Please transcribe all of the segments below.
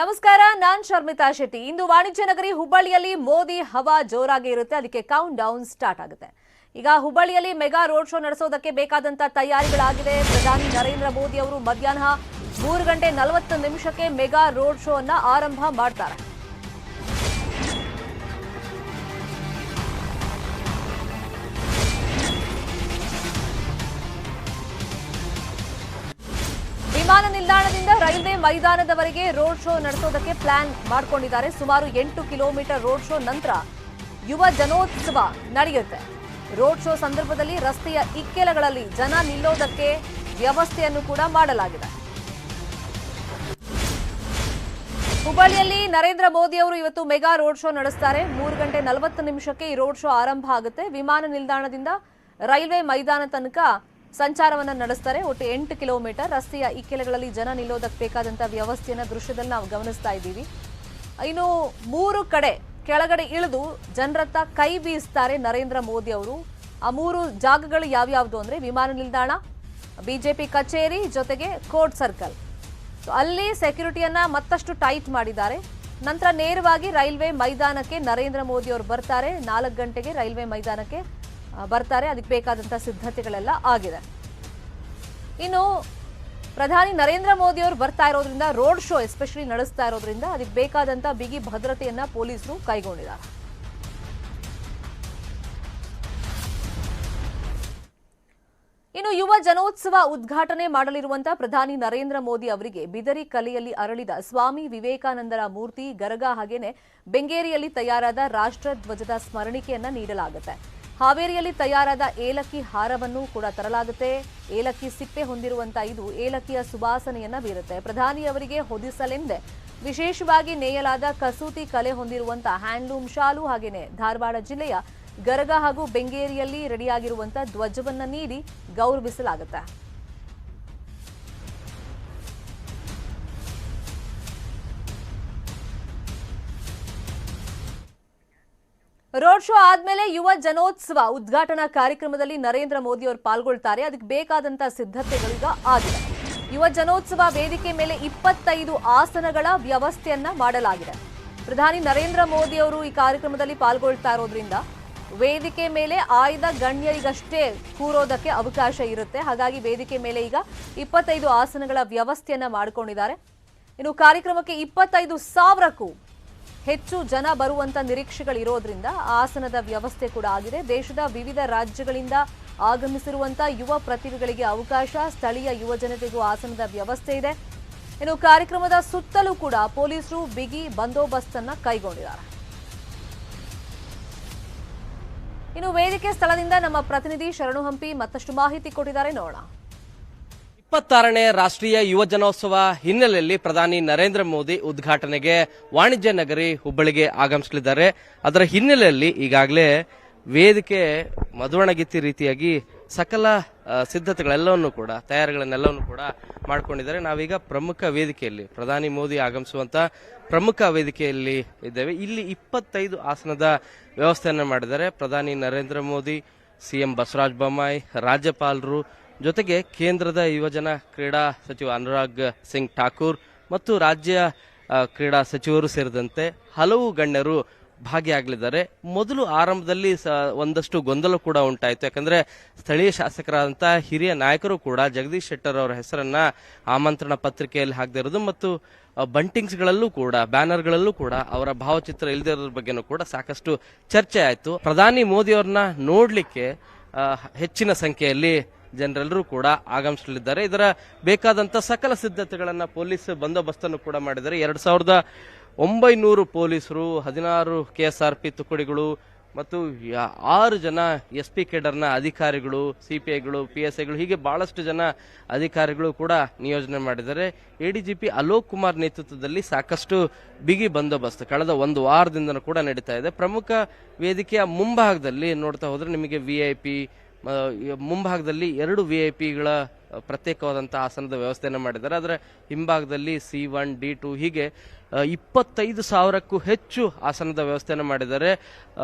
ನಮಸ್ಕಾರ, ನಾನ್ ಶರ್ಮಿತಾ ಶೆಟ್ಟಿ. ಇಂದು ವಾಣಿಜ್ಯ ನಗರಿ ಹುಬ್ಬಳ್ಳಿಯಲ್ಲಿ ಮೋದಿ ಹವಾ ಜೋರಾಗಿ ಇರುತ್ತೆ. ಅದಕ್ಕೆ ಕೌಂಟ್ ಡೌನ್ ಸ್ಟಾರ್ಟ್ ಆಗುತ್ತೆ. ಈಗ ಹುಬ್ಬಳ್ಳಿಯಲ್ಲಿ ಮೆಗಾ ರೋಡ್ ಶೋ ನಡೆಸೋದಕ್ಕೆ ಬೇಕಾದಂತ ತಯಾರಿಗಳಾಗಿದೆ. ಪ್ರಧಾನಿ ನರೇಂದ್ರ ಮೋದಿ ಅವರು ಮಧ್ಯಾಹ್ನ 3:40 ಮೆಗಾ ರೋಡ್ ಶೋ ಅನ್ನ ಆರಂಭ ಮಾಡ್ತಾರೆ. ವಿಮಾನ ನಿಲ್ದಾಣದಿಂದ ರೈಲ್ವೆ ಮೈದಾನದವರೆಗೆ ರೋಡ್ ಶೋ ನಡೆಸೋದಕ್ಕೆ ಪ್ಲಾನ್ ಮಾಡಿಕೊಂಡಿದ್ದಾರೆ. ಸುಮಾರು 8 ಕಿಲೋಮೀಟರ್ ರೋಡ್ ಶೋ ನಂತರ ಯುವ ಜನೋತ್ಸವ ನಡೆಯುತ್ತೆ. ರೋಡ್ ಶೋ ಸಂದರ್ಭದಲ್ಲಿ ರಸ್ತೆಯ ಇಕ್ಕೆಲಗಳಲ್ಲಿ ಜನ ನಿಲ್ಲೋದಕ್ಕೆ ವ್ಯವಸ್ಥೆಯನ್ನು ಕೂಡ ಮಾಡಲಾಗಿದೆ. ಹುಬ್ಬಳ್ಳಿಯಲ್ಲಿ ನರೇಂದ್ರ ಮೋದಿ ಅವರು ಇವತ್ತು ಮೆಗಾ ರೋಡ್ ಶೋ ನಡೆಸ್ತಾರೆ. 3:40 ಈ ರೋಡ್ ಶೋ ಆರಂಭ ಆಗುತ್ತೆ. ವಿಮಾನ ನಿಲ್ದಾಣದಿಂದ ರೈಲ್ವೆ ಮೈದಾನ ತನಕ ಸಂಚಾರವನ್ನು ನಡೆಸ್ತಾರೆ. ಒಟ್ಟು 8 ಕಿಲೋಮೀಟರ್ ರಸ್ತೆಯ ಇಕ್ಕೆಲಗಳಲ್ಲಿ ಜನ ನಿಲ್ಲೋದಕ್ಕೆ ಬೇಕಾದಂತ ವ್ಯವಸ್ಥೆಯನ್ನ ದೃಶ್ಯದಲ್ಲಿ ನಾವು ಗಮನಿಸ್ತಾ ಇದ್ದೀವಿ. ಇನ್ನು 3 ಕಡೆ ಕೆಳಗಡೆ ಇಳಿದು ಜನರತ್ತ ಕೈ ಬೀಸ್ತಾರೆ ನರೇಂದ್ರ ಮೋದಿ ಅವರು. ಆ 3 ಜಾಗಗಳು ಯಾವ್ಯಾವ್ದು ಅಂದ್ರೆ ವಿಮಾನ ನಿಲ್ದಾಣ, ಬಿಜೆಪಿ ಕಚೇರಿ, ಜೊತೆಗೆ ಕೋರ್ಟ್ ಸರ್ಕಲ್. ಅಲ್ಲಿ ಸೆಕ್ಯೂರಿಟಿಯನ್ನ ಮತ್ತಷ್ಟು ಟೈಟ್ ಮಾಡಿದ್ದಾರೆ. ನಂತರ ನೇರವಾಗಿ ರೈಲ್ವೆ ಮೈದಾನಕ್ಕೆ ನರೇಂದ್ರ ಮೋದಿ ಅವರು ಬರ್ತಾರೆ. 4 ಗಂಟೆಗೆ ರೈಲ್ವೆ ಮೈದಾನಕ್ಕೆ ಬರ್ತಾರೆ. ಅದಕ್ಕೆ ಬೇಕಾದಂತ ಸಿದ್ಧತೆಗಳೆಲ್ಲ ಆಗಿದೆ. ಇನ್ನು ಪ್ರಧಾನಿ ನರೇಂದ್ರ ಮೋದಿ ಅವರು ಬರ್ತಾ ಇರೋದ್ರಿಂದ ರೋಡ್ ಶೋ ಎಸ್ಪೆಷಲಿ ನಡೆಸ್ತಾ ಇರೋದ್ರಿಂದ ಅದಕ್ಕೆ ಬೇಕಾದಂತ ಬಿಗಿ ಭದ್ರತೆಯನ್ನ ಪೊಲೀಸರು ಕೈಗೊಂಡಿದ್ದಾರೆ. ಇನ್ನು ಯುವ ಜನೋತ್ಸವ ಉದ್ಘಾಟನೆ ಮಾಡಲಿರುವಂತಹ ಪ್ರಧಾನಿ ನರೇಂದ್ರ ಮೋದಿ ಅವರಿಗೆ ಬಿದರಿ ಕಲೆಯಲ್ಲಿ ಅರಳಿದ ಸ್ವಾಮಿ ವಿವೇಕಾನಂದರ ಮೂರ್ತಿ, ಗರಗ ಹಾಗೇನೆ ಬೆಂಗೇರಿಯಲ್ಲಿ ತಯಾರಾದ ರಾಷ್ಟ್ರ ಧ್ವಜದ ಸ್ಮರಣಿಕೆಯನ್ನ ನೀಡಲಾಗುತ್ತೆ. ಹಾವೇರಿಯಲ್ಲಿ ತಯಾರಾದ ಏಲಕ್ಕಿ ಹಾರವನ್ನು ಕೂಡ ತರಲಾಗುತ್ತೆ. ಏಲಕ್ಕಿ ಸಿಪ್ಪೆ ಹೊಂದಿರುವಂತಹ ಇದು ಏಲಕ್ಕಿಯ ಸುವಾಸನೆಯನ್ನ ಬೀರುತ್ತೆ. ಪ್ರಧಾನಿ ಅವರಿಗೆ ಹೊದಿಸಲೆಂದೇ ವಿಶೇಷವಾಗಿ ನೇಯಲಾದ ಕಸೂತಿ ಕಲೆ ಹೊಂದಿರುವಂತಹ ಹ್ಯಾಂಡ್ಲೂಮ್ ಶಾಲು ಹಾಗೇನೆ ಧಾರವಾಡ ಜಿಲ್ಲೆಯ ಗರಗ ಹಾಗೂ ಬೆಂಗೇರಿಯಲ್ಲಿ ರೆಡಿಯಾಗಿರುವಂತಹ ಧ್ವಜವನ್ನ ನೀಡಿ ಗೌರವಿಸಲಾಗುತ್ತೆ. ರೋಡ್ ಶೋ ಆದ್ಮೇಲೆ ಯುವ ಜನೋತ್ಸವ ಉದ್ಘಾಟನಾ ಕಾರ್ಯಕ್ರಮದಲ್ಲಿ ನರೇಂದ್ರ ಮೋದಿ ಅವರು ಪಾಲ್ಗೊಳ್ತಾರೆ. ಅದಕ್ಕೆ ಬೇಕಾದಂತಹ ಸಿದ್ಧತೆಗಳೀಗ ಆಗಿದೆ. ಯುವ ಜನೋತ್ಸವ ವೇದಿಕೆ ಮೇಲೆ 25 ಆಸನಗಳ ವ್ಯವಸ್ಥೆಯನ್ನ ಮಾಡಲಾಗಿದೆ. ಪ್ರಧಾನಿ ನರೇಂದ್ರ ಮೋದಿ ಅವರು ಈ ಕಾರ್ಯಕ್ರಮದಲ್ಲಿ ಪಾಲ್ಗೊಳ್ತಾ ಇರೋದ್ರಿಂದ ವೇದಿಕೆ ಮೇಲೆ ಆಯ್ದ ಗಣ್ಯರಿಗಷ್ಟೇ ಕೂರೋದಕ್ಕೆ ಅವಕಾಶ ಇರುತ್ತೆ. ಹಾಗಾಗಿ ವೇದಿಕೆ ಮೇಲೆ ಈಗ 25 ಆಸನಗಳ ವ್ಯವಸ್ಥೆಯನ್ನ ಮಾಡಿಕೊಂಡಿದ್ದಾರೆ. ಇನ್ನು ಕಾರ್ಯಕ್ರಮಕ್ಕೆ 25,000ಕ್ಕೂ ಹೆಚ್ಚು ಜನ ಬರುವಂತ ನಿರೀಕ್ಷೆಗಳಿರೋದ್ರಿಂದ ಆಸನದ ವ್ಯವಸ್ಥೆ ಕೂಡ ಆಗಿದೆ. ದೇಶದ ವಿವಿಧ ರಾಜ್ಯಗಳಿಂದ ಆಗಮಿಸಿರುವಂತಹ ಯುವ ಪ್ರತಿಭೆಗಳಿಗೆ ಅವಕಾಶ, ಸ್ಥಳೀಯ ಯುವ ಜನತೆಗೂ ಆಸನದ ವ್ಯವಸ್ಥೆ ಇದೆ. ಇನ್ನು ಕಾರ್ಯಕ್ರಮದ ಸುತ್ತಲೂ ಕೂಡ ಪೊಲೀಸರು ಬಿಗಿ ಬಂದೋಬಸ್ತ್ ಅನ್ನ ಕೈಗೊಂಡಿದ್ದಾರೆ. ಇನ್ನು ವೇದಿಕೆ ಸ್ಥಳದಿಂದ ನಮ್ಮ ಪ್ರತಿನಿಧಿ ಶರಣು ಹಂಪಿ ಮತ್ತಷ್ಟು ಮಾಹಿತಿ ಕೊಟ್ಟಿದ್ದಾರೆ, ನೋಡೋಣ. 26ನೇ ರಾಷ್ಟ್ರೀಯ ಯುವ ಜನೋತ್ಸವ ಹಿನ್ನೆಲೆಯಲ್ಲಿ ಪ್ರಧಾನಿ ನರೇಂದ್ರ ಮೋದಿ ಉದ್ಘಾಟನೆಗೆ ವಾಣಿಜ್ಯ ನಗರಿ ಹುಬ್ಬಳ್ಳಿಗೆ ಆಗಮಿಸಲಿದ್ದಾರೆ. ಅದರ ಹಿನ್ನೆಲೆಯಲ್ಲಿ ಈಗಾಗಲೇ ವೇದಿಕೆ ಮಧುವಣಗಿತ್ತಿ ರೀತಿಯಾಗಿ ಸಕಲ ಸಿದ್ಧತೆಗಳೆಲ್ಲವನ್ನೂ ಕೂಡ ತಯಾರಿಗಳನ್ನೆಲ್ಲವನ್ನು ಕೂಡ ಮಾಡಿಕೊಂಡಿದ್ದಾರೆ. ನಾವೀಗ ಪ್ರಮುಖ ವೇದಿಕೆಯಲ್ಲಿ ಪ್ರಧಾನಿ ಮೋದಿ ಆಗಮಿಸುವಂತ ಪ್ರಮುಖ ವೇದಿಕೆಯಲ್ಲಿ ಇದ್ದೇವೆ. ಇಲ್ಲಿ 25 ಆಸನದ ವ್ಯವಸ್ಥೆಯನ್ನು ಮಾಡಿದ್ದಾರೆ. ಪ್ರಧಾನಿ ನರೇಂದ್ರ ಮೋದಿ, ಸಿಎಂ ಬಸವರಾಜ ಬೊಮ್ಮಾಯಿ, ರಾಜ್ಯಪಾಲರು, ಜೊತೆಗೆ ಕೇಂದ್ರದ ಯುವಜನ ಕ್ರೀಡಾ ಸಚಿವ ಅನುರಾಗ್ ಸಿಂಗ್ ಠಾಕೂರ್ ಮತ್ತು ರಾಜ್ಯ ಕ್ರೀಡಾ ಸಚಿವರು ಸೇರಿದಂತೆ ಹಲವು ಗಣ್ಯರು ಭಾಗಿಯಾಗಲಿದ್ದಾರೆ. ಮೊದಲು ಆರಂಭದಲ್ಲಿ ಒಂದಷ್ಟು ಗೊಂದಲ ಕೂಡ ಉಂಟಾಯಿತು. ಯಾಕಂದ್ರೆ ಸ್ಥಳೀಯ ಶಾಸಕರಾದಂತಹ ಹಿರಿಯ ನಾಯಕರು ಕೂಡ ಜಗದೀಶ್ ಶೆಟ್ಟರ್ ಅವರ ಹೆಸರನ್ನ ಆಮಂತ್ರಣ ಪತ್ರಿಕೆಯಲ್ಲಿ ಹಾಕದಿರೋದು ಮತ್ತು ಬಂಟಿಂಗ್ಸ್ಗಳಲ್ಲೂ ಕೂಡ ಬ್ಯಾನರ್ಗಳಲ್ಲೂ ಕೂಡ ಅವರ ಭಾವಚಿತ್ರ ಇಲ್ಲದಿರೋದ್ರ ಬಗ್ಗೆನೂ ಕೂಡ ಸಾಕಷ್ಟು ಚರ್ಚೆ ಆಯಿತು. ಪ್ರಧಾನಿ ಮೋದಿ ಅವ್ರನ್ನ ನೋಡ್ಲಿಕ್ಕೆ ಹೆಚ್ಚಿನ ಸಂಖ್ಯೆಯಲ್ಲಿ ಜನರೆಲ್ಲರೂ ಕೂಡ ಆಗಮಿಸಲಿದ್ದಾರೆ. ಇದರ ಬೇಕಾದಂತ ಸಕಲ ಸಿದ್ಧತೆಗಳನ್ನ ಪೊಲೀಸ್ ಬಂದೋಬಸ್ತನ್ನು ಕೂಡ ಮಾಡಿದ್ದಾರೆ. 2,900 ಪೊಲೀಸರು, 16 KSRP ತುಕಡಿಗಳು ಮತ್ತು 6 ಜನ SP ಕೇಡರ್ನ ಅಧಿಕಾರಿಗಳು, CPIಗಳು, PSIಗಳು ಹೀಗೆ ಬಹಳಷ್ಟು ಜನ ಅಧಿಕಾರಿಗಳು ಕೂಡ ನಿಯೋಜನೆ ಮಾಡಿದ್ದಾರೆ. ADGP ಅಲೋಕ್ ಕುಮಾರ್ ನೇತೃತ್ವದಲ್ಲಿ ಸಾಕಷ್ಟು ಬಿಗಿ ಬಂದೋಬಸ್ತ್ ಕಳೆದ 1 ವಾರದಿಂದ ಕೂಡ ನಡೀತಾ ಇದೆ. ಪ್ರಮುಖ ವೇದಿಕೆಯ ಮುಂಭಾಗದಲ್ಲಿ ನೋಡ್ತಾ ಹೋದ್ರೆ ನಿಮಗೆ VIP ಮುಂಭಾಗದಲ್ಲಿ 2 VIP ಗಳ ಪ್ರತ್ಯೇಕವಾದಂಥ ಆಸನದ ವ್ಯವಸ್ಥೆಯನ್ನು ಮಾಡಿದ್ದಾರೆ. ಅದರ ಹಿಂಭಾಗದಲ್ಲಿ C1 D2 ಹೀಗೆ 25,000ಕ್ಕೂ ಹೆಚ್ಚು ಆಸನದ ವ್ಯವಸ್ಥೆಯನ್ನು ಮಾಡಿದ್ದಾರೆ.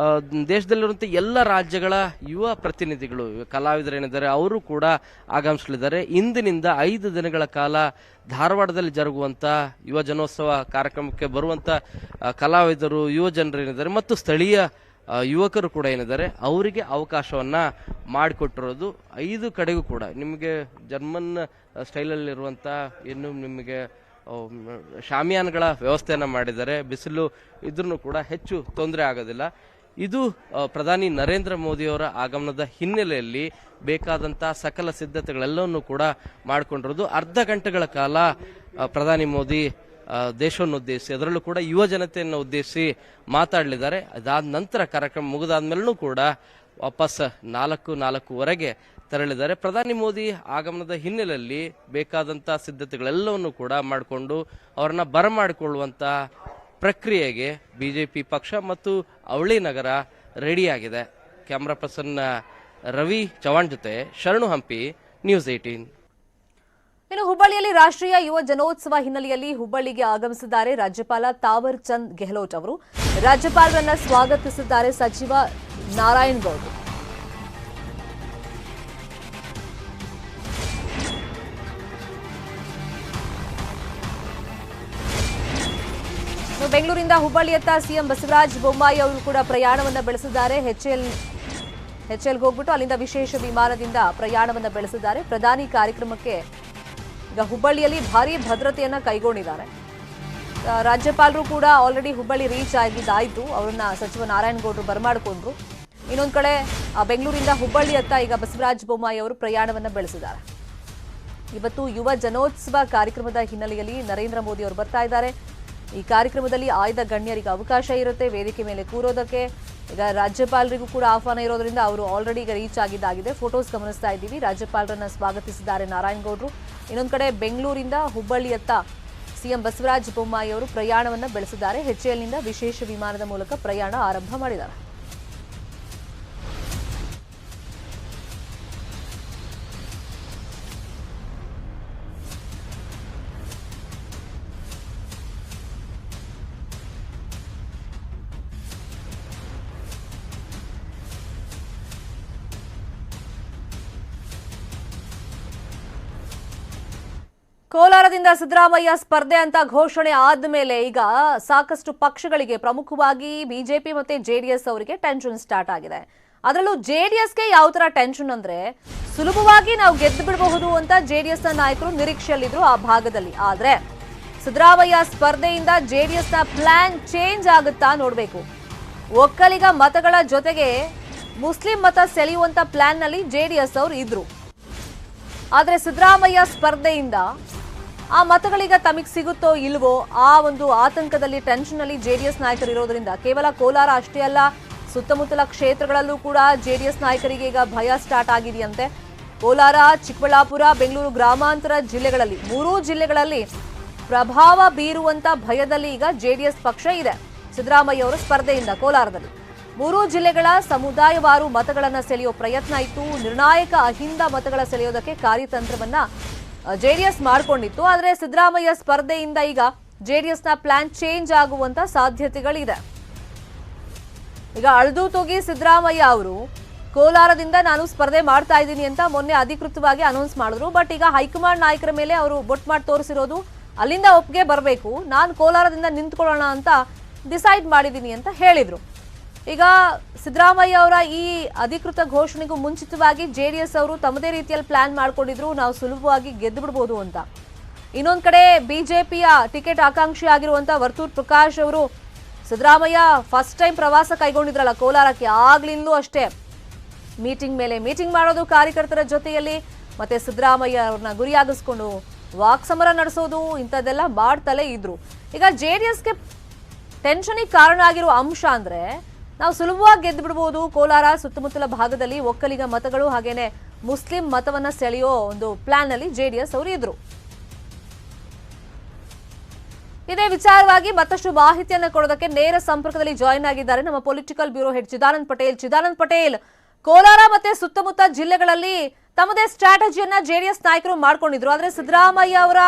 ದೇಶದಲ್ಲಿರುವಂಥ ಎಲ್ಲ ರಾಜ್ಯಗಳ ಯುವ ಪ್ರತಿನಿಧಿಗಳು, ಕಲಾವಿದರೇನಿದ್ದಾರೆ ಅವರು ಕೂಡ ಆಗಮಿಸಲಿದ್ದಾರೆ. ಇಂದಿನಿಂದ 5 ದಿನಗಳ ಕಾಲ ಧಾರವಾಡದಲ್ಲಿ ಜರುಗುವಂಥ ಯುವ ಜನೋತ್ಸವ ಕಾರ್ಯಕ್ರಮಕ್ಕೆ ಬರುವಂಥ ಕಲಾವಿದರು, ಯುವ ಜನರೇನಿದ್ದಾರೆ ಮತ್ತು ಸ್ಥಳೀಯ ಯುವಕರು ಕೂಡ ಏನಿದ್ದಾರೆ ಅವರಿಗೆ ಅವಕಾಶವನ್ನು ಮಾಡಿಕೊಟ್ಟಿರೋದು. 5 ಕಡೆಗೂ ಕೂಡ ನಿಮಗೆ ಜರ್ಮನ್ ಸ್ಟೈಲಲ್ಲಿರುವಂಥ ಇನ್ನು ನಿಮಗೆ ಶಾಮಿಯಾನ್ಗಳ ವ್ಯವಸ್ಥೆಯನ್ನು ಮಾಡಿದ್ದಾರೆ. ಬಿಸಿಲು ಇದ್ರೂ ಕೂಡ ಹೆಚ್ಚು ತೊಂದರೆ ಆಗೋದಿಲ್ಲ. ಇದು ಪ್ರಧಾನಿ ನರೇಂದ್ರ ಮೋದಿಯವರ ಆಗಮನದ ಹಿನ್ನೆಲೆಯಲ್ಲಿ ಬೇಕಾದಂಥ ಸಕಲ ಸಿದ್ಧತೆಗಳೆಲ್ಲವನ್ನೂ ಕೂಡ ಮಾಡಿಕೊಂಡಿರೋದು. ಅರ್ಧ ಗಂಟೆಗಳ ಕಾಲ ಪ್ರಧಾನಿ ಮೋದಿ ದೇಶವನ್ನುದ್ದೇಶಿಸಿ ಅದರಲ್ಲೂ ಕೂಡ ಯುವ ಜನತೆಯನ್ನು ಉದ್ದೇಶಿಸಿ ಮಾತಾಡಲಿದ್ದಾರೆ. ಅದಾದ ನಂತರ ಕಾರ್ಯಕ್ರಮ ಮುಗಿದಾದ್ಮೇಲೂ ಕೂಡ ವಾಪಸ್ 4:04ವರೆಗೆ ತೆರಳಿದ್ದಾರೆ. ಪ್ರಧಾನಿ ಮೋದಿ ಆಗಮನದ ಹಿನ್ನೆಲೆಯಲ್ಲಿ ಬೇಕಾದಂಥ ಸಿದ್ಧತೆಗಳೆಲ್ಲವನ್ನು ಕೂಡ ಮಾಡಿಕೊಂಡು ಅವರನ್ನ ಬರಮಾಡಿಕೊಳ್ಳುವಂಥ ಪ್ರಕ್ರಿಯೆಗೆ ಬಿಜೆಪಿ ಪಕ್ಷ ಮತ್ತು ಅವಳಿ ನಗರ ರೆಡಿಯಾಗಿದೆ. ಕ್ಯಾಮ್ರಾ ಪರ್ಸನ್ ರವಿ ಚವಾಣ್ ಜೊತೆ ಶರಣು ಹಂಪಿ, ನ್ಯೂಸ್ 18. ಇನ್ನು ಹುಬ್ಬಳ್ಳಿಯಲ್ಲಿ ರಾಷ್ಟ್ರೀಯ ಯುವ ಜನೋತ್ಸವ ಹಿನ್ನೆಲೆಯಲ್ಲಿ ಹುಬ್ಬಳ್ಳಿಗೆ ಆಗಮಿಸಿದ್ದಾರೆ ರಾಜ್ಯಪಾಲ ತಾವರ್ ಚಂದ್ ಗೆಹ್ಲೋಟ್ ಅವರು. ರಾಜ್ಯಪಾಲರನ್ನ ಸ್ವಾಗತಿಸಿದ್ದಾರೆ ಸಚಿವ ನಾರಾಯಣ್ ಗೌಡ್. ಬೆಂಗಳೂರಿಂದ ಹುಬ್ಬಳ್ಳಿಯತ್ತ ಸಿಎಂ ಬಸವರಾಜ ಬೊಮ್ಮಾಯಿ ಅವರು ಕೂಡ ಪ್ರಯಾಣವನ್ನ ಬೆಳೆಸಿದ್ದಾರೆ. ಎಚ್ಎಲ್ಗೆ ಹೋಗ್ಬಿಟ್ಟು ಅಲ್ಲಿಂದ ವಿಶೇಷ ವಿಮಾನದಿಂದ ಪ್ರಯಾಣವನ್ನ ಬೆಳೆಸಿದ್ದಾರೆ. ಪ್ರಧಾನಿ ಕಾರ್ಯಕ್ರಮಕ್ಕೆ ಈಗ ಹುಬ್ಬಳ್ಳಿಯಲ್ಲಿ ಭಾರೀ ಭದ್ರತೆಯನ್ನ ಕೈಗೊಂಡಿದ್ದಾರೆ. ರಾಜ್ಯಪಾಲರು ಕೂಡ ಆಲ್ರೆಡಿ ಹುಬ್ಬಳ್ಳಿ ರೀಚ್ ಆಗಿದ್ದಾಯಿತು. ಅವರನ್ನ ಸಚಿವ ನಾರಾಯಣ್ ಗೌಡ್ರು ಬರಮಾಡಿಕೊಂಡ್ರು. ಇನ್ನೊಂದು ಕಡೆ ಬೆಂಗಳೂರಿಂದ ಹುಬ್ಬಳ್ಳಿಯತ್ತ ಈಗ ಬಸವರಾಜ ಬೊಮ್ಮಾಯಿ ಅವರು ಪ್ರಯಾಣವನ್ನ ಬೆಳೆಸಿದ್ದಾರೆ. ಇವತ್ತು ಯುವ ಜನೋತ್ಸವ ಕಾರ್ಯಕ್ರಮದ ಹಿನ್ನೆಲೆಯಲ್ಲಿ ನರೇಂದ್ರ ಮೋದಿ ಅವರು ಬರ್ತಾ ಇದ್ದಾರೆ. ಈ ಕಾರ್ಯಕ್ರಮದಲ್ಲಿ ಆಯ್ದ ಗಣ್ಯರಿಗೆ ಅವಕಾಶ ಇರುತ್ತೆ ವೇದಿಕೆ ಮೇಲೆ ಕೂರೋದಕ್ಕೆ. ಈಗ ರಾಜ್ಯಪಾಲರಿಗೂ ಕೂಡ ಆಹ್ವಾನ ಇರೋದ್ರಿಂದ ಅವರು ಆಲ್ರೆಡಿ ಈಗ ರೀಚ್ ಆಗಿದ್ದಾಗಿದೆ. ಫೋಟೋಸ್ ಗಮನಿಸ್ತಾ ಇದ್ದೀವಿ. ರಾಜ್ಯಪಾಲರನ್ನ ಸ್ವಾಗತಿಸಿದ್ದಾರೆ ನಾರಾಯಣ್ ಗೌಡ್ರು. ಇನ್ನೊಂದು ಕಡೆ ಬೆಂಗಳೂರಿಂದ ಹುಬ್ಬಳ್ಳಿಯತ್ತ ಸಿಎಂ ಬಸವರಾಜ ಬೊಮ್ಮಾಯಿ ಅವರು ಪ್ರಯಾಣವನ್ನ ಬೆಳೆಸಿದ್ದಾರೆ. ಎಚ್ಎಲ್ನಿಂದ ವಿಶೇಷ ವಿಮಾನದ ಮೂಲಕ ಪ್ರಯಾಣ ಆರಂಭ ಮಾಡಿದ್ದಾರೆ. ಕೋಲಾರದಿಂದ ಸಿದ್ದರಾಮಯ್ಯ ಸ್ಪರ್ಧೆ ಅಂತ ಘೋಷಣೆ ಆದ್ಮೇಲೆ ಈಗ ಸಾಕಷ್ಟು ಪಕ್ಷಗಳಿಗೆ, ಪ್ರಮುಖವಾಗಿ ಬಿಜೆಪಿ ಮತ್ತೆ ಜೆಡಿಎಸ್ ಅವರಿಗೆ ಟೆನ್ಷನ್ ಸ್ಟಾರ್ಟ್ ಆಗಿದೆ. ಅದರಲ್ಲೂ ಜೆಡಿಎಸ್ಗೆ ಯಾವ ತರ ಟೆನ್ಷನ್ ಅಂದ್ರೆ, ಸುಲಭವಾಗಿ ನಾವು ಗೆದ್ದು ಬಿಡಬಹುದು ಅಂತ ಜೆಡಿಎಸ್ ನ ನಾಯಕರು ನಿರೀಕ್ಷೆಯಲ್ಲಿದ್ರು ಆ ಭಾಗದಲ್ಲಿ. ಆದ್ರೆ ಸಿದ್ದರಾಮಯ್ಯ ಸ್ಪರ್ಧೆಯಿಂದ ಜೆಡಿಎಸ್ ನ ಪ್ಲಾನ್ ಚೇಂಜ್ ಆಗುತ್ತಾ ನೋಡ್ಬೇಕು. ಒಕ್ಕಲಿಗ ಮತಗಳ ಜೊತೆಗೆ ಮುಸ್ಲಿಂ ಮತ ಸೆಳೆಯುವಂತ ಪ್ಲಾನ್ ನಲ್ಲಿ ಜೆಡಿಎಸ್ ಅವರು ಇದ್ರು. ಆದ್ರೆ ಸಿದ್ದರಾಮಯ್ಯ ಸ್ಪರ್ಧೆಯಿಂದ ಆ ಮತಗಳೀಗ ತಮಗೆ ಸಿಗುತ್ತೋ ಇಲ್ವೋ ಆ ಒಂದು ಆತಂಕದಲ್ಲಿ, ಟೆನ್ಷನ್ ಅಲ್ಲಿ ಜೆಡಿಎಸ್ ನಾಯಕರು ಇರೋದ್ರಿಂದ ಕೇವಲ ಕೋಲಾರ ಅಷ್ಟೇ ಅಲ್ಲ, ಸುತ್ತಮುತ್ತಲ ಕ್ಷೇತ್ರಗಳಲ್ಲೂ ಕೂಡ ಜೆಡಿಎಸ್ ನಾಯಕರಿಗೆ ಈಗ ಭಯ ಸ್ಟಾರ್ಟ್ ಆಗಿದೆಯಂತೆ. ಕೋಲಾರ, ಚಿಕ್ಕಬಳ್ಳಾಪುರ, ಬೆಂಗಳೂರು ಗ್ರಾಮಾಂತರ ಜಿಲ್ಲೆಗಳಲ್ಲಿ 3 ಜಿಲ್ಲೆಗಳಲ್ಲಿ ಪ್ರಭಾವ ಬೀರುವಂತ ಭಯದಲ್ಲಿ ಈಗ ಜೆಡಿಎಸ್ ಪಕ್ಷ ಇದೆ. ಸಿದ್ದರಾಮಯ್ಯ ಅವರ ಸ್ಪರ್ಧೆಯಿಂದ ಕೋಲಾರದಲ್ಲಿ 3 ಜಿಲ್ಲೆಗಳ ಸಮುದಾಯವಾರು ಮತಗಳನ್ನ ಸೆಳೆಯೋ ಪ್ರಯತ್ನ ಇತ್ತು. ನಿರ್ಣಾಯಕ ಅಹಿಂದ ಮತಗಳ ಸೆಳೆಯೋದಕ್ಕೆ ಕಾರ್ಯತಂತ್ರವನ್ನ ಜೆಡಿಎಸ್ ಮಾಡಿಕೊಂಡಿತ್ತು. ಆದ್ರೆ ಸಿದ್ದರಾಮಯ್ಯ ಸ್ಪರ್ಧೆಯಿಂದ ಈಗ ಜೆಡಿಎಸ್ ನ ಪ್ಲಾನ್ ಚೇಂಜ್ ಆಗುವಂತ ಸಾಧ್ಯತೆಗಳಿದೆ. ಈಗ ಅಳ್ದು ತೂಗಿ ಸಿದ್ದರಾಮಯ್ಯ ಅವರು ಕೋಲಾರದಿಂದ ನಾನು ಸ್ಪರ್ಧೆ ಮಾಡ್ತಾ ಇದ್ದೀನಿ ಅಂತ ಮೊನ್ನೆ ಅಧಿಕೃತವಾಗಿ ಅನೌನ್ಸ್ ಮಾಡಿದ್ರು. ಬಟ್ ಈಗ ಹೈಕಮಾಂಡ್ ನಾಯಕರ ಮೇಲೆ ಅವರು ಬೊಟ್ ಮಾಡಿ ತೋರಿಸಿರೋದು, ಅಲ್ಲಿಂದ ಒಪ್ಪಿಗೆ ಬರಬೇಕು, ನಾನು ಕೋಲಾರದಿಂದ ನಿಂತ್ಕೊಳ್ಳೋಣ ಅಂತ ಡಿಸೈಡ್ ಮಾಡಿದ್ದೀನಿ ಅಂತ ಹೇಳಿದ್ರು. ಈಗ ಸಿದ್ದರಾಮಯ್ಯ ಅವರ ಈ ಅಧಿಕೃತ ಘೋಷಣೆಗೂ ಮುಂಚಿತವಾಗಿ ಜೆಡಿಎಸ್ ಅವರು ತಮ್ಮದೇ ರೀತಿಯಲ್ಲಿ ಪ್ಲಾನ್ ಮಾಡ್ಕೊಂಡಿದ್ರು, ನಾವು ಸುಲಭವಾಗಿ ಗೆದ್ದು ಬಿಡಬಹುದು ಅಂತ. ಇನ್ನೊಂದು ಕಡೆ ಬಿಜೆಪಿಯ ಟಿಕೆಟ್ ಆಕಾಂಕ್ಷಿ ಆಗಿರುವಂತ ವರ್ತೂರ್ ಪ್ರಕಾಶ್ ಅವರು ಸಿದ್ದರಾಮಯ್ಯ ಫಸ್ಟ್ ಟೈಮ್ ಪ್ರವಾಸ ಕೈಗೊಂಡಿದ್ರಲ್ಲ ಕೋಲಾರಕ್ಕೆ, ಆಗ್ಲಿಂದಲೂ ಅಷ್ಟೇ ಮೀಟಿಂಗ್ ಮೇಲೆ ಮೀಟಿಂಗ್ ಮಾಡೋದು ಕಾರ್ಯಕರ್ತರ ಜೊತೆಯಲ್ಲಿ, ಮತ್ತೆ ಸಿದ್ದರಾಮಯ್ಯ ಅವ್ರನ್ನ ಗುರಿಯಾಗಿಸ್ಕೊಂಡು ವಾಕ್ಸಮರ ನಡೆಸೋದು, ಇಂಥದ್ದೆಲ್ಲ ಮಾಡ್ತಲೇ ಇದ್ರು. ಈಗ ಜೆಡಿಎಸ್ಗೆ ಟೆನ್ಷನಿಗೆ ಕಾರಣ ಆಗಿರೋ ಅಂಶ ಅಂದ್ರೆ, ನಾವು ಸುಲಭವಾಗಿ ಗೆದ್ದು ಬಿಡಬಹುದು ಕೋಲಾರ ಸುತ್ತಮುತ್ತಲ ಭಾಗದಲ್ಲಿ ಒಕ್ಕಲಿಗ ಮತಗಳು ಹಾಗೇನೆ ಮುಸ್ಲಿಂ ಮತವನ್ನ ಸೆಳೆಯೋ ಒಂದು ಪ್ಲಾನ್ ನಲ್ಲಿ ಜೆಡಿಎಸ್ ಅವರು ಇದ್ರು. ಇದೇ ವಿಚಾರವಾಗಿ ಮತ್ತಷ್ಟು ಮಾಹಿತಿಯನ್ನು ಕೊಡೋದಕ್ಕೆ ನೇರ ಸಂಪರ್ಕದಲ್ಲಿ ಜಾಯಿನ್ ಆಗಿದ್ದಾರೆ ನಮ್ಮ political bureau head Chidanand Patel. Kolar ಮತ್ತೆ ಸುತ್ತಮುತ್ತ ಜಿಲ್ಲೆಗಳಲ್ಲಿ ತಮ್ಮದೇ ಸ್ಟ್ರಾಟಜಿಯನ್ನ ಜೆಡಿಎಸ್ ನಾಯಕರು ಮಾಡ್ಕೊಂಡಿದ್ರು. ಆದ್ರೆ ಸಿದ್ದರಾಮಯ್ಯ ಅವರ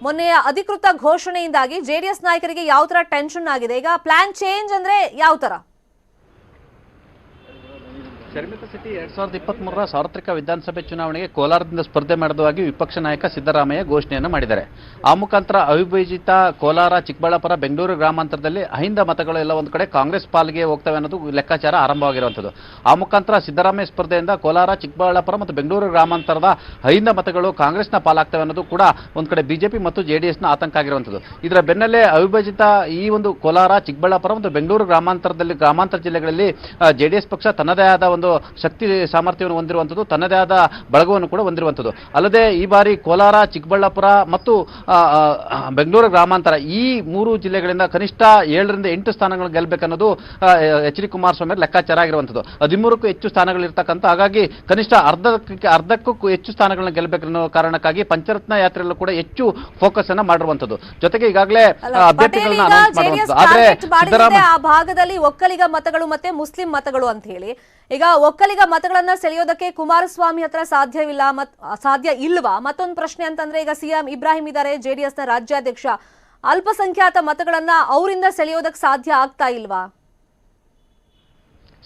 ಮೊನ್ನೆ ಅಧಿಕೃತ ಘೋಷಣೆಯಿಂದಾಗಿ ಜೆಡಿಎಸ್ ನಾಯಕರಿಗೆ ಯಾವ ತರ ಟೆನ್ಷನ್ ಆಗಿದೆ. ಈಗ ಪ್ಲಾನ್ ಚೇಂಜ್ ಅಂದ್ರೆ ಯಾವ ತರ? ಶರ್ಮಿತಾ ಶೆಟ್ಟಿ 2023ರ ಸಾರ್ವತ್ರಿಕ ವಿಧಾನಸಭೆ ಚುನಾವಣೆಗೆ ಕೋಲಾರದಿಂದ ಸ್ಪರ್ಧೆ ಮಾಡುವುದಾಗಿ ವಿಪಕ್ಷ ನಾಯಕ ಸಿದ್ದರಾಮಯ್ಯ ಘೋಷಣೆಯನ್ನು ಮಾಡಿದ್ದಾರೆ. ಆ ಮುಖಾಂತರ ಅವಿಭಜಿತ ಕೋಲಾರ, ಚಿಕ್ಕಬಳ್ಳಾಪುರ, ಬೆಂಗಳೂರು ಗ್ರಾಮಾಂತರದಲ್ಲಿ ಅಹಿಂದ ಮತಗಳು ಎಲ್ಲ ಒಂದು ಕಡೆ ಕಾಂಗ್ರೆಸ್ ಪಾಲಿಗೆ ಹೋಗ್ತವೆ ಅನ್ನೋದು ಲೆಕ್ಕಾಚಾರ ಆರಂಭವಾಗಿರುವಂಥದ್ದು. ಆ ಮುಖಾಂತರ ಸಿದ್ದರಾಮಯ್ಯ ಸ್ಪರ್ಧೆಯಿಂದ ಕೋಲಾರ, ಚಿಕ್ಕಬಳ್ಳಾಪುರ ಮತ್ತು ಬೆಂಗಳೂರು ಗ್ರಾಮಾಂತರದ ಅಹಿಂದ ಮತಗಳು ಕಾಂಗ್ರೆಸ್ನ ಪಾಲಾಗ್ತವೆ ಅನ್ನೋದು ಕೂಡ ಒಂದು ಕಡೆ ಬಿಜೆಪಿ ಮತ್ತು ಜೆಡಿಎಸ್ನ ಆತಂಕ ಆಗಿರುವಂಥದ್ದು. ಇದರ ಬೆನ್ನಲ್ಲೇ ಅವಿಭಜಿತ ಈ ಒಂದು ಕೋಲಾರ, ಚಿಕ್ಕಬಳ್ಳಾಪುರ ಮತ್ತು ಬೆಂಗಳೂರು ಗ್ರಾಮಾಂತರ ಜಿಲ್ಲೆಗಳಲ್ಲಿ ಜೆಡಿಎಸ್ ಪಕ್ಷ ತನ್ನದೇ ಆದ ಒಂದು ಶಕ್ತಿ ಸಾಮರ್ಥ್ಯವನ್ನು ಹೊಂದಿರುವಂಥದ್ದು, ತನ್ನದೇ ಆದ ಬಳಗವನ್ನು ಕೂಡ ಹೊಂದಿರುವಂಥದ್ದು. ಅಲ್ಲದೆ ಈ ಬಾರಿ ಕೋಲಾರ, ಚಿಕ್ಕಬಳ್ಳಾಪುರ ಮತ್ತು ಬೆಂಗಳೂರು ಗ್ರಾಮಾಂತರ ಈ 3 ಜಿಲ್ಲೆಗಳಿಂದ ಕನಿಷ್ಠ 7ರಿಂದ 8 ಸ್ಥಾನಗಳನ್ನು ಗೆಲ್ಲಬೇಕನ್ನೋದು ಎಚ್ ಡಿ ಕುಮಾರಸ್ವಾಮಿ ಲೆಕ್ಕಾಚಾರ ಆಗಿರುವಂಥದ್ದು. 13ಕ್ಕೂ ಹೆಚ್ಚು ಸ್ಥಾನಗಳಿರ್ತಕ್ಕಂಥ, ಹಾಗಾಗಿ ಕನಿಷ್ಠ ಅರ್ಧಕ್ಕೂ ಹೆಚ್ಚು ಸ್ಥಾನಗಳನ್ನು ಗೆಲ್ಲಬೇಕನ್ನೋ ಕಾರಣಕ್ಕಾಗಿ ಪಂಚರತ್ನ ಯಾತ್ರೆಯಲ್ಲೂ ಕೂಡ ಹೆಚ್ಚು ಫೋಕಸ್ ಅನ್ನ ಮಾಡಿರುವಂಥದ್ದು. ಜೊತೆಗೆ ಈಗಾಗಲೇ ಅಭ್ಯರ್ಥಿಗಳನ್ನ ಅನೌನ್ಸ್ ಮಾಡುವಂಥದ್ದು. ಆದ್ರೆ ಸಿದ್ದರಾಮಯ್ಯ ಆ ಭಾಗದಲ್ಲಿ ಒಕ್ಕಲಿಗ ಮತಗಳು ಮತ್ತೆ ಮುಸ್ಲಿಂ ಮತಗಳು ಅಂತ ಹೇಳಿ, ಈಗ ಒಕ್ಕಲಿಗ ಮತಗಳನ್ನ ಸೆಳೆಯೋದಕ್ಕೆ ಕುಮಾರಸ್ವಾಮಿ ಹತ್ರ ಸಾಧ್ಯ ಇಲ್ವಾ? ಮತ್ತೊಂದು ಪ್ರಶ್ನೆ ಅಂತಂದ್ರೆ, ಈಗ ಸಿಎಂ ಇಬ್ರಾಹಿಂ ಇದ್ದಾರೆ, ಜೆಡಿಎಸ್ ನ ರಾಜ್ಯಾಧ್ಯಕ್ಷ, ಅಲ್ಪಸಂಖ್ಯಾತ ಮತಗಳನ್ನ ಅವರಿಂದ ಸೆಳೆಯೋದಕ್ಕೆ ಸಾಧ್ಯ ಆಗ್ತಾ ಇಲ್ವಾ?